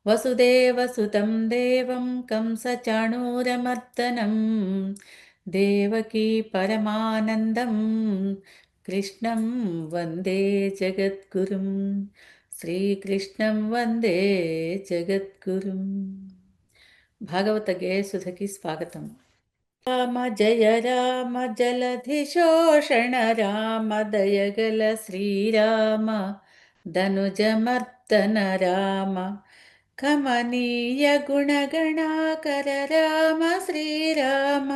వసుదేవసుతం దేవం కంసచాణూరమర్దనం దేవకీ పరమానందం కృష్ణం వందే జగద్గురుం. శ్రీకృష్ణం వందే జగద్గురుం. భాగవత గేయసుధకి స్వాగతం. రామ జయ రామ జలధిశోషణ రామ దయగల శ్రీరామ ధనుజమర్దన రామ కమనీయ గుణగణాకర రామ శ్రీరామ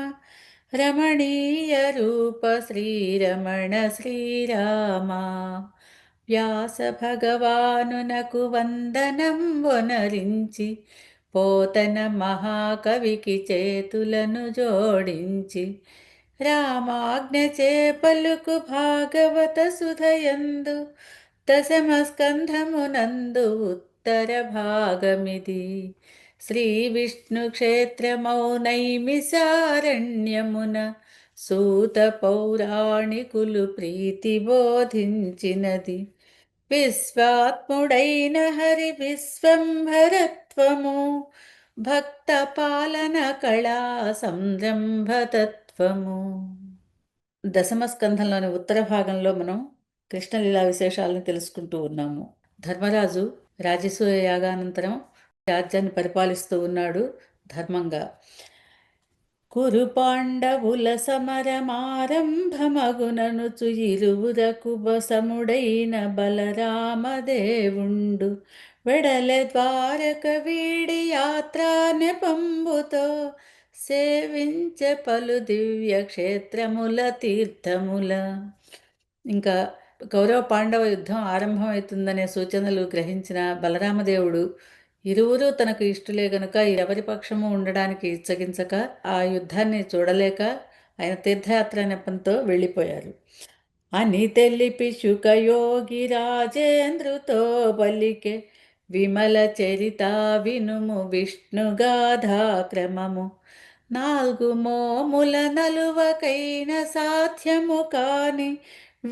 రమణీయ రూప శ్రీరమణ శ్రీరామ. వ్యాస భగవానునకు వందనం వనరించి పోతన మహాకవికి చేతులను జోడించి రామాజ్ఞ చేపలుకు భాగవత సుధయందు దశమ స్కంధమునందు ఉత్తర భాగమిది. శ్రీ విష్ణు క్షేత్రమౌ నైమిసారణ్యమున సూత పౌరాణికులు ప్రీతి బోధించినది. విశ్వాత్ముడైన హరి విశ్వంభరత్వము భక్త పాలన కళా సంరంభతత్వము. దశమ స్కంధంలోని ఉత్తర భాగంలో మనం కృష్ణలీలా విశేషాలను తెలుసుకుంటూ ఉన్నాము. ధర్మరాజు రాజసూయ యాగానంతరం రాజ్యాన్ని పరిపాలిస్తూ ఉన్నాడు ధర్మంగా. కురు పాండవుల సమరమారంభమగుననుచు ఇరువురకు బసముడైన బలరామదేవుండు వెడలె ద్వారక వీడి యాత్రా నెపంబుతో సేవించే పలు దివ్య క్షేత్రముల తీర్థముల. ఇంకా కౌరవ పాండవ యుద్ధం ఆరంభమవుతుందనే సూచనలు గ్రహించిన బలరామదేవుడు ఇరువురు తనకు ఇష్టలే గనుక ఎవరి పక్షము ఉండడానికి ఇచ్చగించక ఆ యుద్ధాన్ని చూడలేక ఆయన తీర్థయాత్ర నెపంతో వెళ్ళిపోయారు అని తెలిపి శుకయోగి రాజేంద్రుతో బలికే విమల చరిత వినుము విష్ణుగాథా క్రమము. 4 మోముల నలువకైన సాధ్యము కాని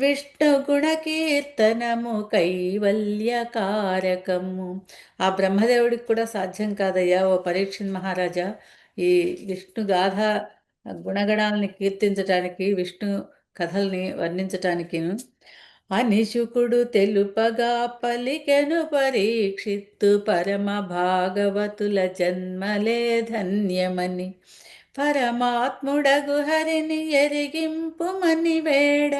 విష్ణు గుణ కీర్తనము కైవల్యకారకము. ఆ బ్రహ్మదేవుడికి కూడా సాధ్యం కాదయ్యా ఓ పరీక్షిత్ మహారాజా ఈ విష్ణు గాథ గుణగణాలని కీర్తించటానికి, విష్ణు కథల్ని వర్ణించటానికి అని శుకుడు తెలుపగా పలికెను పరీక్షిత్తు పరమ భాగవతుల జన్మలే ధన్యమని. పరమాత్ముడగు హరిని ఎరిగింపుమని వేడ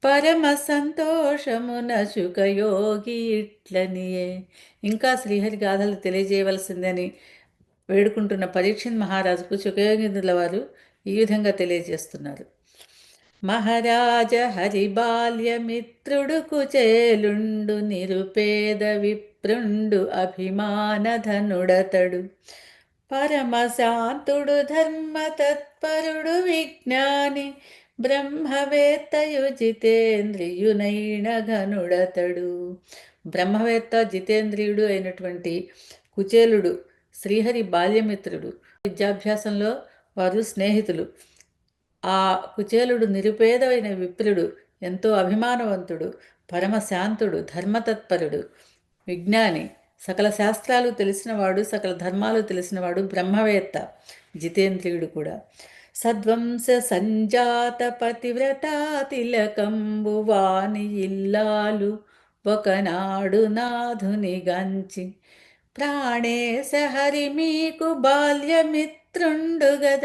పరమ సంతోషమున శుకయోగి ఇట్లనియే. ఇంకా శ్రీహరి గాథలు తెలియజేయవలసిందని వేడుకుంటున్న పరీక్షిత్ మహారాజుకు శుకయోగింద్రుల వారు ఈ విధంగా తెలియజేస్తున్నారు. మహారాజ హరి బాల్యమిత్రుడు కుచేలుండు నిరుపేద విప్రుండు అభిమానధనుడతడు పరమశాంతుడు ధర్మ తత్పరుడు విజ్ఞాని బ్రహ్మవేత్తయు జితేంద్రియునైన ఘనుడతడు. బ్రహ్మవేత్త జితేంద్రియుడు అయినటువంటి కుచేలుడు శ్రీహరి బాల్యమిత్రుడు. విద్యాభ్యాసంలో వారు స్నేహితులు. ఆ కుచేలుడు నిరుపేదమైన విప్రుడు, ఎంతో అభిమానవంతుడు, పరమశాంతుడు, ధర్మతత్పరుడు, విజ్ఞాని, సకల శాస్త్రాలు తెలిసినవాడు, సకల ధర్మాలు తెలిసినవాడు, బ్రహ్మవేత్త, జితేంద్రియుడు కూడా. సద్వంశ సంజాత పతివ్రత తిలకంబు వాని ఇల్లాలు ఒకనాడు నాధునిగాంచి ప్రాణేశ హరి మీకు బాల్యమిత్రుండు గద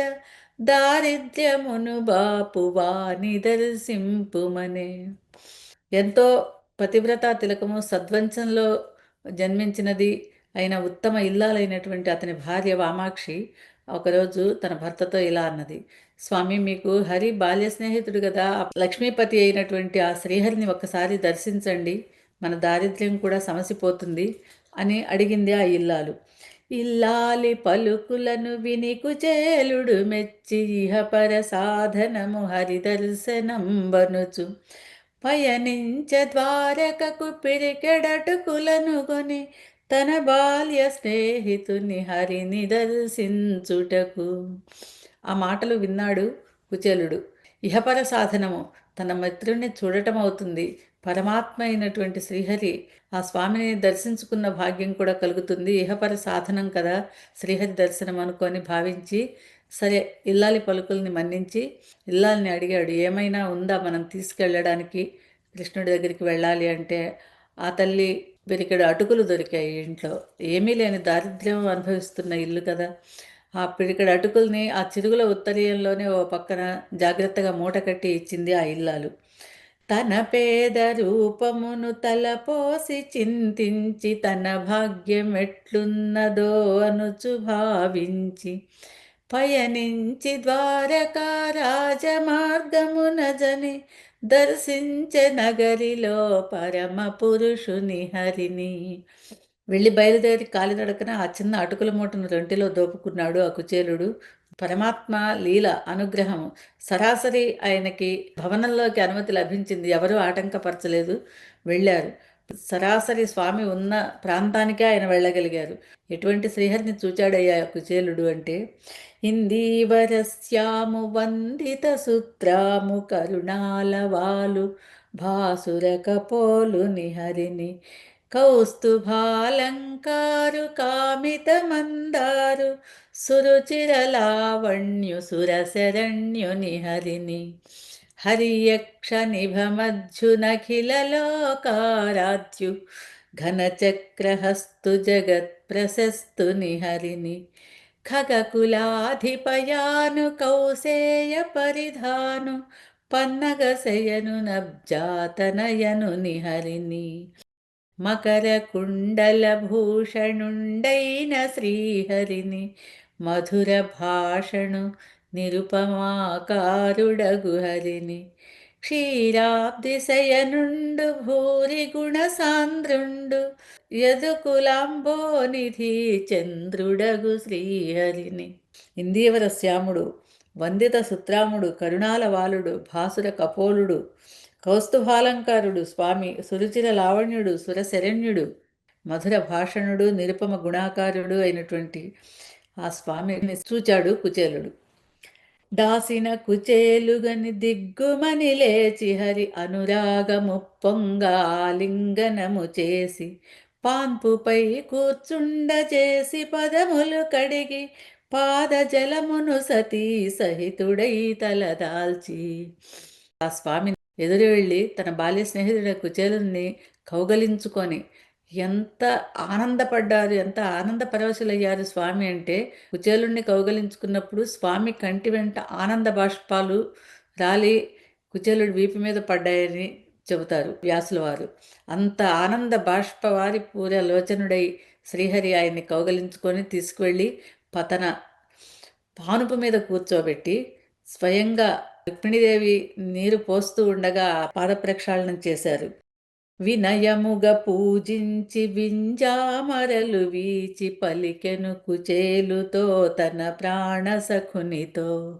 దారిద్ర్యమును బాపు వాని దర్శింపుమనే. ఎంతో పతివ్రత తిలకము, సద్వంశంలో జన్మించినది అయిన ఉత్తమ ఇల్లాలైనటువంటి అతని భార్య వామాక్షి ఒకరోజు తన భర్తతో ఇలా అన్నది: స్వామి, మీకు హరి బాల్య స్నేహితుడు కదా, లక్ష్మీపతి అయినటువంటి ఆ శ్రీహరిని ఒక్కసారి దర్శించండి, మన దారిద్ర్యం కూడా సమసిపోతుంది అని అడిగింది ఆ ఇల్లాలు. ఇల్లాలి పలుకులను విని కుచేలుడు మెచ్చి ఇహపర సాధనము హరిదర్శనంబనుచు పయనించ ద్వారకకు పిరికెడటుకులను కొని తన బాల్య స్నేహితుని హరిని దర్శించుటకు. ఆ మాటలు విన్నాడు కుచేలుడు. ఇహపర సాధనము తన మిత్రుణ్ణి చూడటం అవుతుంది, పరమాత్మ అయినటువంటి శ్రీహరి ఆ స్వామిని దర్శించుకున్న భాగ్యం కూడా కలుగుతుంది. ఇహపర సాధనం కదా శ్రీహరి దర్శనం అనుకొని భావించి, సరే ఇల్లాలి పలుకుల్ని మన్నించి ఇల్లాలిని అడిగాడు, ఏమైనా ఉందా మనం తీసుకెళ్ళడానికి కృష్ణుడి దగ్గరికి వెళ్ళాలి అంటే. ఆ తల్లి పిరికెడు అటుకులు దొరికాయి ఇంట్లో. ఏమీ లేని దారిద్ర్యం అనుభవిస్తున్న ఇల్లు కదా. ఆ పిడికెడు అటుకుల్ని ఆ చిరుగుల ఉత్తరీయంలోనే ఓ పక్కన జాగ్రత్తగా మూట కట్టి ఇచ్చింది ఆ ఇల్లాలు. తన పేద రూపమును తలపోసి చింతించి తన భాగ్యమెట్లున్నదో అనుచు భావించి పయనించి ద్వారకా రాజమార్గమున జని దర్శించే నగరిలో పరమ పురుషుని హరిని. వెళ్ళి బయలుదేరి కాలినడకన ఆ చిన్న అటుకుల మూటను రొంటిలో దోపుకున్నాడు ఆ కుచేలుడు. పరమాత్మ లీల అనుగ్రహము సరాసరి ఆయనకి భవనంలోకి అనుమతి లభించింది. ఎవరూ ఆటంకపరచలేదు. వెళ్ళారు. సరాసరి స్వామి ఉన్న ప్రాంతానికే ఆయన వెళ్ళగలిగారు. ఎటువంటి శ్రీహరిని చూచాడయ్యా కుచేలుడు అంటే, ఇందీవరస్యాము వందిత సూత్రాము కరుణాలవాలు భాసురకపోలు నిహరిని కౌస్తుభాలంకారు కామిత మందారు సురుచిరలావణ్యు సురశరణ్యుని హరిని హరియక్ష నిభమధ్యునఖిలలోకారాధ్యు ఘనచక్రహస్తు జగత్ ప్రశస్తుని హరిని ఖగకులాధిపయాను కౌసేయ పరిధాను పన్నగశయను నబ్జాతనయను నిహరిని మకర కుండల భూషణుండైన శ్రీహరిని మధుర భాషణు నిరుపమాకారుడగు హరిని క్షీరాబ్దిశయనుండు భూరి గుణసాంద్రుండు యదుకులాంబోనిధి చంద్రుడగు శ్రీహరిని ఇందీవర శ్యాముడు వందిత సుత్రాముడు కరుణాల వాలుడు భాసుర కపోలుడు కౌస్తుభాలంకారుడు స్వామి సురుచిర లావణ్యుడు సురశరణ్యుడు మధుర భాషణుడు నిరుపమ గుణాకారుడు అయినటువంటి ఆ స్వామిని చూచాడు కుచేలుడు. దాసిన కుచేలుగని దిగ్గుమని లేచి హరి అనురాగము పొంగాలింగనము చేసి పాన్పుపై కూర్చుండచేసి పదములు కడిగి పాదజలమును సతీ సహితుడై తలదాల్చి ఆ స్వామిని ఎదురు వెళ్ళి తన బాల్య స్నేహితుడి కుచేలుని కౌగలించుకొని ఎంత ఆనందపడ్డారు, ఎంత ఆనంద పరవశులయ్యారు స్వామి అంటే, కుచేలుణ్ణి కౌగలించుకున్నప్పుడు స్వామి కంటి వెంట ఆనంద బాష్పాలు రాలి కుచేలుడి వీపు మీద పడ్డాయని చెబుతారు వ్యాసుల వారు. అంత ఆనంద బాష్పవారి పూర లోచనుడై శ్రీహరి ఆయన్ని కౌగలించుకొని తీసుకువెళ్ళి పతన పానుపు మీద కూర్చోబెట్టి స్వయంగా రుక్మిణీదేవి నీరు పోస్తూ ఉండగా పాద ప్రక్షాళనం చేశారు. వినయముగ పూజించి వింజామరలు వీచి పలికెను కుచేలుతో తన ప్రాణసఖునితో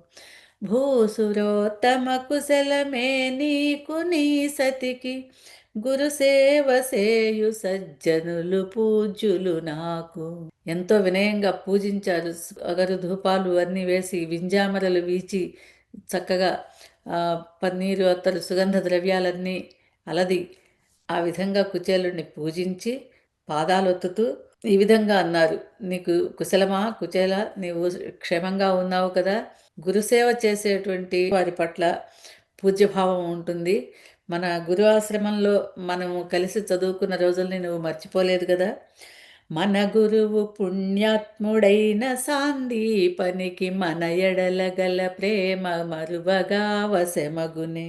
భూసురోత్తమ కుశలమే నీకు నీ సతికి గురుసేవ సేయు సజ్జనులు పూజ్యులు నాకు. ఎంతో వినయంగా పూజించారు. అగరు ధూపాలు అన్నీ వేసి వింజామరలు వీచి చక్కగా పన్నీరు అత్తరు సుగంధ ద్రవ్యాలన్నీ అలది ఆ విధంగా కుచేలుడిని పూజించి పాదాలొత్తుతూ ఈ విధంగా అన్నారు, నీకు కుశలమా కుచేల, నీవు క్షేమంగా ఉన్నావు కదా. గురుసేవ చేసేటువంటి వారి పట్ల పూజ్యభావం ఉంటుంది. మన గురు ఆశ్రమంలో మనము కలిసి చదువుకున్న రోజుల్ని నువ్వు మర్చిపోలేదు కదా. మన గురువు పుణ్యాత్ముడైన సాందీపనికి మన ఎడల గల ప్రేమ మరువగా వశమగునే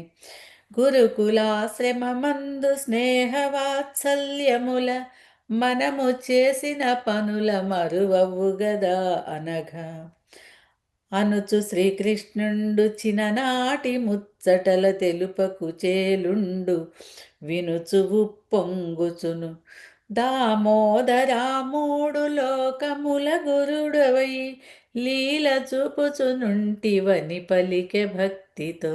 గురుకులాశ్రమమందు స్నేహవాత్సల్యముల మనము చేసిన పనుల మరువవు గదా అనగా అనుచు శ్రీకృష్ణుండు చిననాటి ముచ్చటల తెలుపకు చేలుండు వినుచు ఉప్పొంగుచును దామోదరామూడు లోకముల గురుడవై లీల చూపుచునుంటివని పలికె భక్తితో.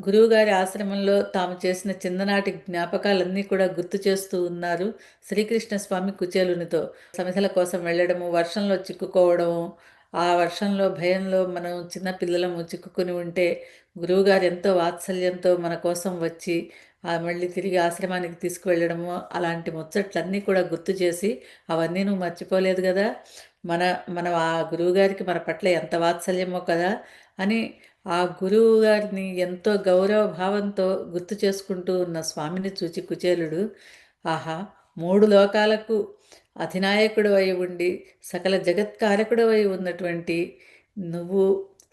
గురువుగారి ఆశ్రమంలో తాము చేసిన చిన్ననాటి జ్ఞాపకాలన్నీ కూడా గుర్తు చేస్తూ ఉన్నారు శ్రీకృష్ణ స్వామి కుచేలునితో. సమిధల కోసం వెళ్ళడము, వర్షంలో చిక్కుకోవడము, ఆ వర్షంలో భయంలో మనం చిన్న పిల్లలము చిక్కుకుని ఉంటే గురువుగారు ఎంతో వాత్సల్యంతో మన కోసం వచ్చి మళ్ళీ తిరిగి ఆశ్రమానికి తీసుకువెళ్ళడము అలాంటి ముచ్చట్లన్నీ కూడా గుర్తు చేసి, అవన్నీ నువ్వు మర్చిపోలేదు కదా, మన మన ఆ గురువుగారికి మన పట్ల ఎంత వాత్సల్యమో కదా అని ఆ గురువు గారిని ఎంతో గౌరవ భావంతో గుర్తు చేసుకుంటూ ఉన్న స్వామిని చూచి కుచేలుడు, ఆహా, మూడు లోకాలకు అధినాయకుడు అయి ఉండి సకల జగత్కారకుడు అయి ఉన్నటువంటి నువ్వు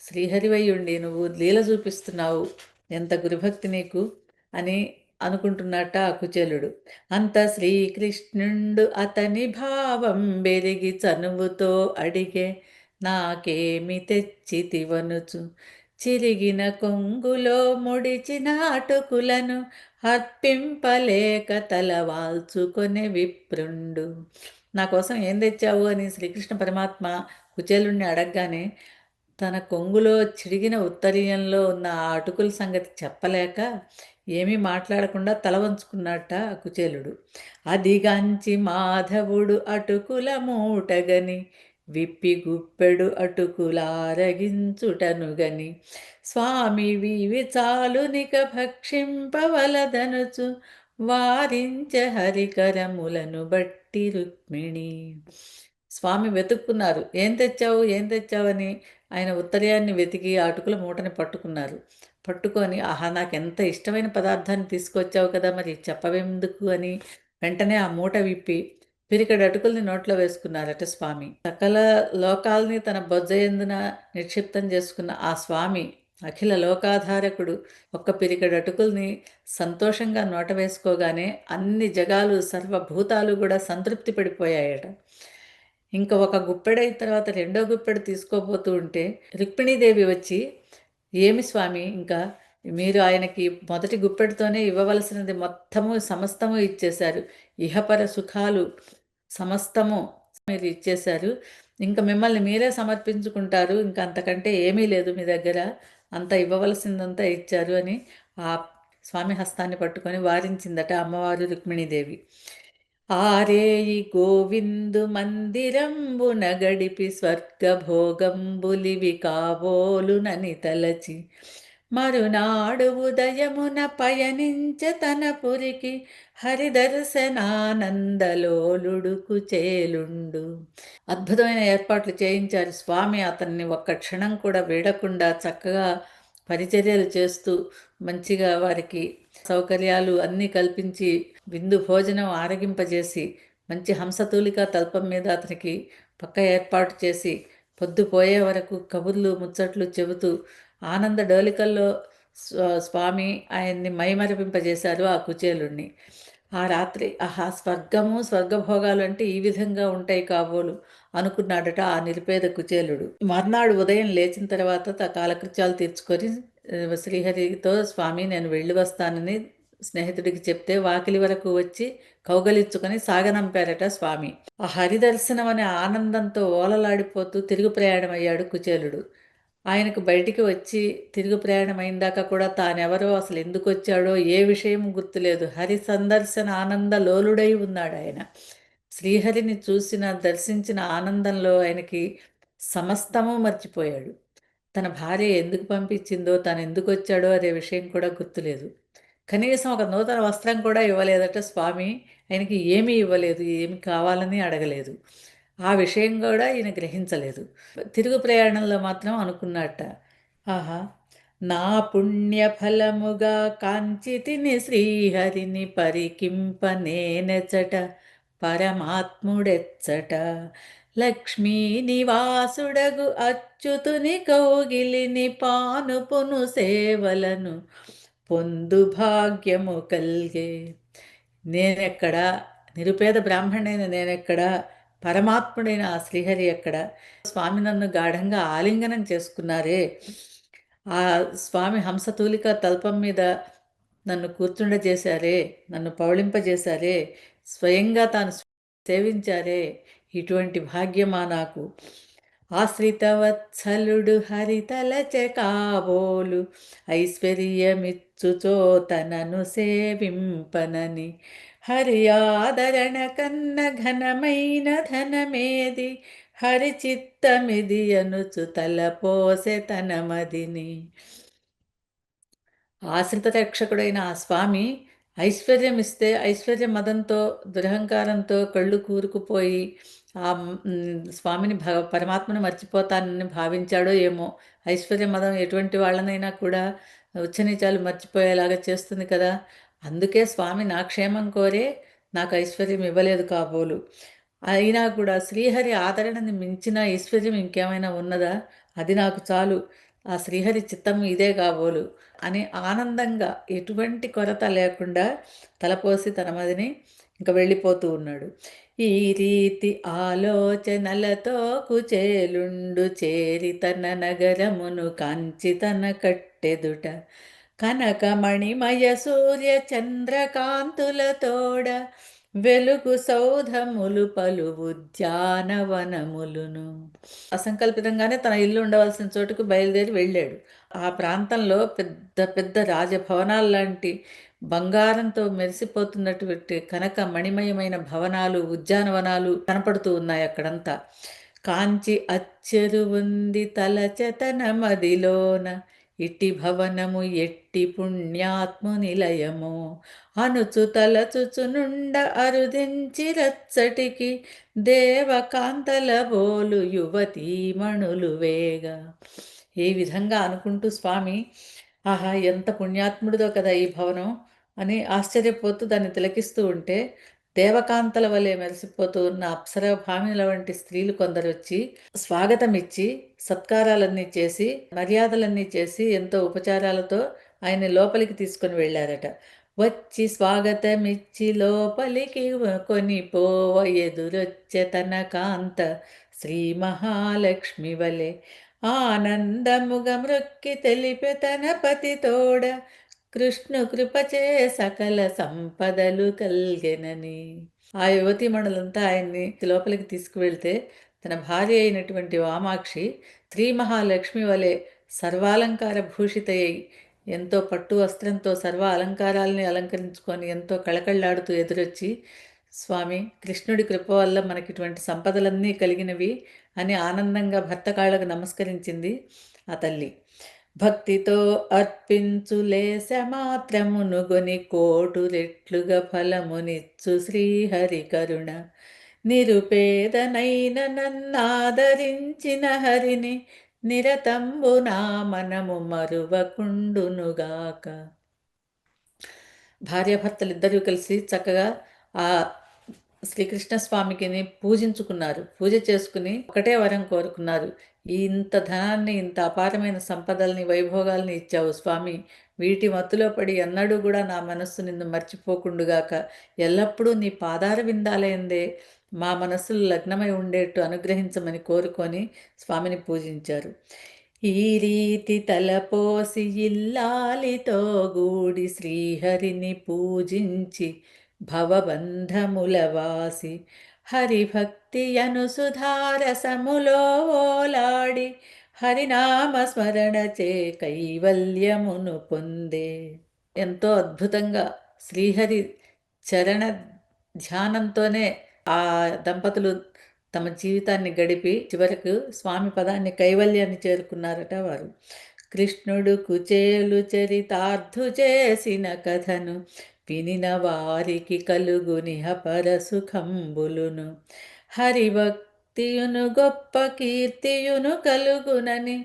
శ్రీహరివై ఉండి నువ్వు లీల చూపిస్తున్నావు, ఎంత గురుభక్తి నీకు అని అనుకుంటున్నట్ట ఆ కుచేలుడు. అంత శ్రీకృష్ణుండు అతని భావం బెరిగి చనువుతో అడిగే, నాకేమి తెచ్చితివనుచు చిరిగిన కొంగులో ముడిచిన అటుకులను అర్పింపలేక తలవాల్చుకొనే విప్రుండు. నా కోసం ఏం తెచ్చావు అని శ్రీకృష్ణ పరమాత్మ కుచేలుణ్ణి అడగగానే తన కొంగులో చిరిగిన ఉత్తరీయంలో ఉన్న ఆ అటుకుల సంగతి చెప్పలేక ఏమీ మాట్లాడకుండా తల వంచుకున్నట్ట ఆ కుచేలుడు. అదిగాంచి మాధవుడు అటుకుల మూటగని విప్పి గుప్పెడు అటుకులారగించుటను గని, స్వామి వీవి చాలునిక భక్షింపవలదనుచు వారించ హరికరములను బట్టి రుక్మిణి. స్వామి వెతుక్కున్నారు, ఏం తెచ్చావు ఏం తెచ్చావని. ఆయన ఉత్తరీయాన్ని వెతికి ఆ అటుకుల మూటని పట్టుకున్నారు. పట్టుకొని, ఆహా, నాకెంత ఇష్టమైన పదార్థాన్ని తీసుకొచ్చావు కదా, మరి చెప్పవెందుకు అని వెంటనే ఆ మూట విప్పి పిరికెడు అటుకుల్ని నోట్లో వేసుకున్నారట స్వామి. సకల లోకాల్ని తన బొజ్జయందున నిక్షిప్తం చేసుకున్న ఆ స్వామి, అఖిల లోకాధారకుడు, ఒక్క పిరికెడు అటుకుల్ని సంతోషంగా నోట వేసుకోగానే అన్ని జగాలు సర్వభూతాలు కూడా సంతృప్తి పడిపోయాయట. ఇంకా ఒక గుప్పెడైన తర్వాత రెండో గుప్పెడు తీసుకోబోతూ ఉంటే రుక్మిణీదేవి వచ్చి, ఏమి స్వామి, ఇంకా మీరు ఆయనకి మొదటి గుప్పెడుతోనే ఇవ్వవలసినది మొత్తము సమస్తము ఇచ్చేశారు, ఇహపర సుఖాలు సమస్తము మీరు ఇచ్చేశారు, ఇంకా మిమ్మల్ని మీరే సమర్పించుకుంటారు, ఇంకా అంతకంటే ఏమీ లేదు మీ దగ్గర, అంత ఇవ్వవలసిందంతా ఇచ్చారు అని ఆ స్వామి హస్తాన్ని పట్టుకొని వారించిందట అమ్మవారు రుక్మిణీదేవి. ఆరేయి గోవిందు మందిరంబున గడిపి స్వర్గభోగంబులివి కాబోలునని తలచి, మరునాడు ఉదయమున పయనించ తన పురికి హరిదర్శనానందలోలుడు కుచేలుండు. అద్భుతమైన ఏర్పాట్లు చేయించారు స్వామి. అతన్ని ఒక్క క్షణం కూడా వీడకుండా చక్కగా పరిచర్యలు చేస్తూ మంచిగా వారికి సౌకర్యాలు అన్నీ కల్పించి విందు భోజనం ఆరగింపజేసి మంచి హంసతూలిక తల్పం మీద అతనికి పక్క ఏర్పాటు చేసి పొద్దుపోయే వరకు కబుర్లు ముచ్చట్లు చెబుతూ ఆనంద డోలికల్లో స్వామి ఆయన్ని మైమరిపింపజేశారు ఆ కుచేలుణ్ణి. ఆ రాత్రి ఆహా, స్వర్గము స్వర్గభోగాలు అంటే ఈ విధంగా ఉంటాయి కాబోలు అనుకున్నాడట ఆ నిరుపేద కుచేలుడు. మర్నాడు ఉదయం లేచిన తర్వాత కాలకృత్యాలు తీర్చుకొని శ్రీహరితో, స్వామి నేను వెళ్ళి వస్తానని స్నేహితుడికి చెప్తే వాకిలి వరకు వచ్చి కౌగలించుకొని సాగనంపారట స్వామి. ఆ హరిదర్శనం అనే ఆనందంతో ఓలలాడిపోతూ తిరుగు ప్రయాణం అయ్యాడు కుచేలుడు. ఆయనకు బయటికి వచ్చి తిరుగు ప్రయాణం అయిందాక కూడా తానెవరో, అసలు ఎందుకు వచ్చాడో ఏ విషయం గుర్తులేదు. హరి సందర్శన ఆనంద లోలుడై ఉన్నాడు ఆయన. శ్రీహరిని చూసిన దర్శించిన ఆనందంలో ఆయనకి సమస్తము మర్చిపోయాడు. తన భార్య ఎందుకు పంపించిందో, తను ఎందుకు వచ్చాడో అనే విషయం కూడా గుర్తులేదు. కనీసం ఒక నూతన వస్త్రం కూడా ఇవ్వలేదట స్వామి. ఆయనకి ఏమీ ఇవ్వలేదు, ఏమి కావాలని అడగలేదు. ఆ విషయం కూడా ఈయన గ్రహించలేదు. తిరుగు ప్రయాణంలో మాత్రం అనుకున్నట్ట, ఆహా, నా పుణ్యఫలముగా కాంచితిని శ్రీహరిని పరికింప నేనెచట పరమాత్ముడెచ్చట, లక్ష్మీ నివాసుడగు అచ్యుతుని కౌగిలిని పానుపును సేవలను పొందు భాగ్యము కల్గే. నేనెక్కడ, నిరుపేద బ్రాహ్మణైన నేనెక్కడ, పరమాత్ముడైన ఆ శ్రీహరి ఎక్కడ? స్వామి నన్ను గాఢంగా ఆలింగనం చేసుకున్నారే, ఆ స్వామి హంసతూలిక తల్పం మీద నన్ను కూర్చుండజేశారే, నన్ను పౌళింపజేశారే, స్వయంగా తాను సేవించారే, ఇటువంటి భాగ్యమా నాకు? ఆశ్రితవత్సలుడు హరితలచె కాబోలు ఐశ్వర్యమిచ్చుచో తనను సేవింపనని, హరి ఆదరణ కన్న ఘనమైన ధనమేది హరి చిత్తమిది అనుచు తలపోసె తన మదిని. ఆశ్రిత రక్షకుడైన ఆ స్వామి ఐశ్వర్యం ఇస్తే ఐశ్వర్య మదంతో, దురహంకారంతో కళ్ళు కూరుకుపోయి స్వామిని పరమాత్మను మర్చిపోతానని భావించాడో ఏమో! ఐశ్వర్య మదం ఎటువంటి వాళ్ళనైనా కూడా ఉచ్చనీచాలు మర్చిపోయేలాగా చేస్తుంది కదా! అందుకే స్వామి నా క్షేమం కోరే నాకు ఐశ్వర్యం ఇవ్వలేదు కాబోలు. అయినా కూడా శ్రీహరి ఆదరణని మించిన ఐశ్వర్యం ఇంకేమైనా ఉన్నదా? అది నాకు చాలు. ఆ శ్రీహరి చిత్తం ఇదే కాబోలు అని ఆనందంగా ఎటువంటి కొరత లేకుండా తలపోసి తన మదిని ఇంక వెళ్ళిపోతూ ఉన్నాడు. ఈ రీతి ఆలోచనలతో కుచేలుండు చేరి తన నగరమును కాంచి తన కట్టెదుట కనకమణిమయ సూర్య చంద్రకాంతులతోడ వెలుగు సౌధములు పలు ఉద్యానవనములును. అసంకల్పితంగానే తన ఇల్లు ఉండవలసిన చోటుకు బయలుదేరి వెళ్ళాడు. ఆ ప్రాంతంలో పెద్ద పెద్ద రాజభవనాల్లాంటి బంగారంతో మెరిసిపోతున్నటువంటి కనక మణిమయమైన భవనాలు, ఉద్యానవనాలు కనపడుతూ ఉన్నాయి అక్కడంతా. కాంచి అచ్చెరువుంది తలచెతన మదిలోన ఇట్టి భవనము ఎట్టి పుణ్యాత్ము నిలయము అనుచు తలచుచునుండ అరుదించి రచ్చటికి దేవకాంతల బోలు యువతీమణులు వేగా. ఈ విధంగా అనుకుంటూ స్వామి, ఆహా! ఎంత పుణ్యాత్ముడిదో కదా ఈ భవనం అని ఆశ్చర్యపోతూ దాన్ని తిలకిస్తూ ఉంటే, దేవకాంతల వలె మెరిసిపోతూ ఉన్న అప్సర భామినుల వంటి స్త్రీలు కొందరొచ్చి స్వాగతమిచ్చి, సత్కారాలన్నీ చేసి, మర్యాదలన్నీ చేసి, ఎంతో ఉపచారాలతో ఆయన్ని లోపలికి తీసుకొని వెళ్ళారట. వచ్చి స్వాగతమిచ్చి లోపలికి కొనిపోవ ఎదురొచ్చె తన కాంత శ్రీ మహాలక్ష్మి వలె ఆనందముగ మ్రొక్కి తెలిపె తన పతితోడ కృష్ణు కృపచే సకల సంపదలు కల్గెనని. ఆ యువతీమణులంతా ఆయన్ని లోపలికి తీసుకువెళ్తే తన భార్య అయినటువంటి వామాక్షి శ్రీ మహాలక్ష్మి వలె సర్వాలంకార భూషితయ్యి ఎంతో పట్టు వస్త్రంతో సర్వ అలంకారాలని అలంకరించుకొని ఎంతో కళకళలాడుతూ ఎదురొచ్చి, స్వామి కృష్ణుడి కృప వల్ల మనకిటువంటి సంపదలన్నీ కలిగినవి అని ఆనందంగా భర్త కాళ్ళకు నమస్కరించింది ఆ తల్లి. భక్తితో అర్పించు లేశ మాత్రమును గొని కోటు రెట్లుగా ఫలమునిచ్చు శ్రీహరి కరుణ నిరుపేదనైన నన్నాదరించిన హరిని నిరతంబు నా మనము మరువకుండునుగాక. భార్యాభర్తలిద్దరూ కలిసి చక్కగా ఆ శ్రీకృష్ణ స్వామికిని పూజించుకున్నారు. పూజ చేసుకుని ఒకటే వరం కోరుకున్నారు. ఇంత ధనాన్ని, ఇంత అపారమైన సంపదల్ని, వైభోగాల్ని ఇచ్చావు స్వామి. వీటి మత్తులో పడి ఎన్నడూ కూడా నా మనస్సు నిన్ను మర్చిపోకుండుగాక. ఎల్లప్పుడూ నీ పాదార విందాలయందే మా మనస్సులు లగ్నమై ఉండేట్టు అనుగ్రహించమని కోరుకొని స్వామిని పూజించారు. ఈ రీతి తలపోసి ఇల్లాలితో గూడి శ్రీహరిని పూజించి భవబంధముల వాసి హరిభక్తి అనుసుధారసములో ఓలాడి హరినామ స్మరణచే కైవల్యమును పొందే. ఎంతో అద్భుతంగా శ్రీహరి చరణ ధ్యానంతోనే ఆ దంపతులు తమ జీవితాన్ని గడిపి చివరకు స్వామి పదాన్ని కైవల్యాన్ని చేరుకున్నారట వారు. కృష్ణుడు కుచేలు చరితార్థు చేసిన కథను వినిన వారికి కలుగునిహ పరసుఖంబులును హరిభక్తియును గొప్ప కీర్తియును కలుగునని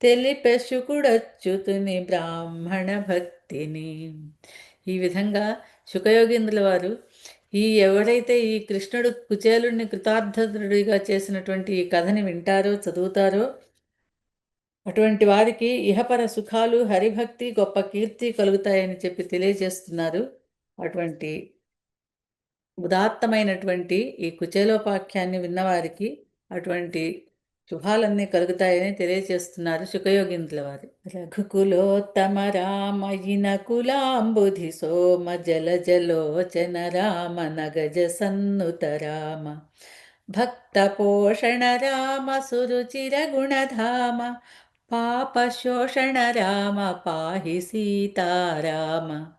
తెలిపె శుకుడచ్యుతుని బ్రాహ్మణ భక్తిని. ఈ విధంగా శుకయోగీంద్రుల వారు ఎవరైతే ఈ కృష్ణుడు కుచేలుణ్ణి కృతార్థుడిగా చేసినటువంటి ఈ కథని వింటారో, చదువుతారో అటువంటి వారికి ఇహపర సుఖాలు, హరిభక్తి, గొప్ప కీర్తి కలుగుతాయని చెప్పి తెలియజేస్తున్నారు. అటువంటి ఉదాత్తమైనటువంటి ఈ కుచేలోపాఖ్యాన్ని విన్నవారికి అటువంటి శుభాలన్నీ కలుగుతాయని తెలియజేస్తున్నారు శుకయోగీంద్రుల వారు. రఘుకులోత్తమ రామయిన కులాంబుధి సోమ జల జలోచన రామ నగజ సన్నుత రామ భక్త పోషణ రామ సురుచిర గుణధామ పాప శోషణ రామ పాహి సీతారామ.